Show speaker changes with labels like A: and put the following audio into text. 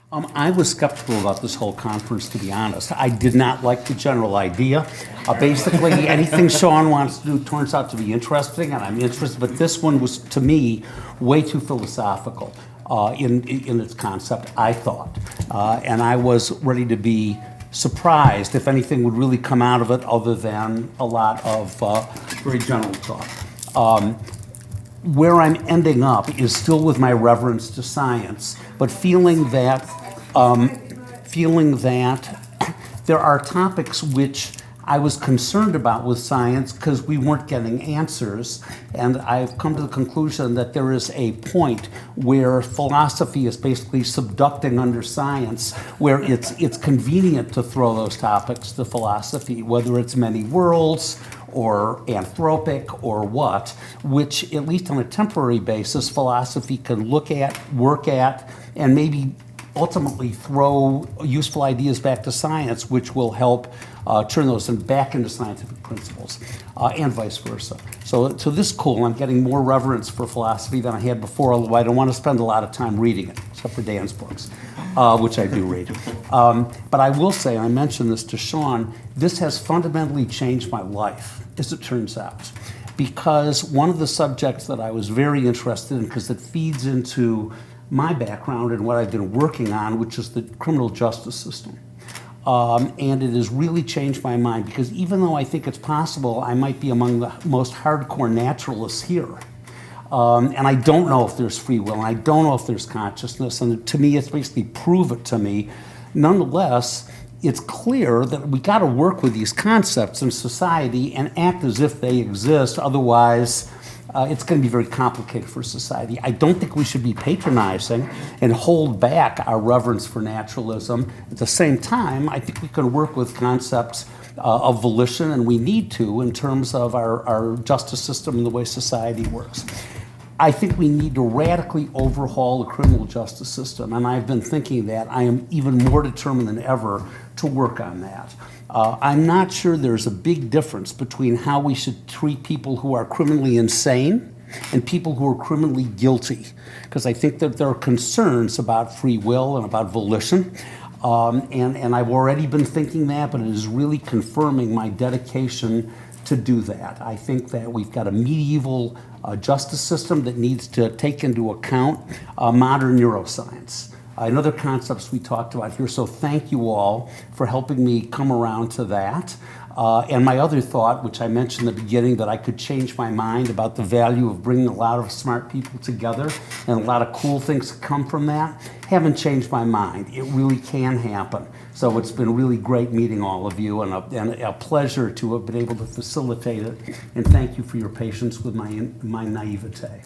A: I was skeptical about this whole conference, to be honest. I did not like the general idea. Basically, anything Sean wants to do turns out to be interesting, and I'm interested, but this one was, to me, way too philosophical in its concept, I thought. And I was ready to be surprised if anything would really come out of it other than a lot of very general talk. Where I'm ending up is still with my reverence to science, but feeling that there are topics which I was concerned about with science because we weren't getting answers, and I've come to the conclusion that there is a point where philosophy is basically subducting under science, where it's convenient to throw those topics to philosophy, whether it's many worlds or anthropic or what, which at least on a temporary basis philosophy can look at, work at, and maybe ultimately throw useful ideas back to science, which will help turn those back into scientific principles, and vice versa. So this is cool. I'm getting more reverence for philosophy than I had before, although I don't want to spend a lot of time reading it, except for Dan's books, which I do read. But I will say, and I mentioned this to Sean, this has fundamentally changed my life, as it turns out. Because one of the subjects that I was very interested in, because it feeds into my background and what I've been working on, which is the criminal justice system. And it has really changed my mind, because even though I think it's possible I might be among the most hardcore naturalists here, and I don't know if there's free will, and I don't know if there's consciousness, and to me it's basically prove it to me. Nonetheless, it's clear that we got to work with these concepts in society and act as if they exist, otherwise it's going to be very complicated for society. I don't think we should be patronizing and hold back our reverence for naturalism. At the same time, I think we can work with concepts of volition, and we need to, in terms of our justice system and the way society works. I think we need to radically overhaul the criminal justice system, and I've been thinking that. I am even more determined than ever to work on that. I'm not sure there's a big difference between how we should treat people who are criminally insane and people who are criminally guilty, because I think that there are concerns about free will and about volition. And I've already been thinking that, but it is really confirming my dedication to do that. I think that we've got a medieval justice system that needs to take into account modern neuroscience and other concepts we talked about here. So thank you all for helping me come around to that. And my other thought, which I mentioned in the beginning, that I could change my mind about the value of bringing a lot of smart people together and a lot of cool things to come from that, haven't changed my mind. It really can happen. So it's been really great meeting all of you, and a pleasure to have been able to facilitate it. And thank you for your patience with my naivete.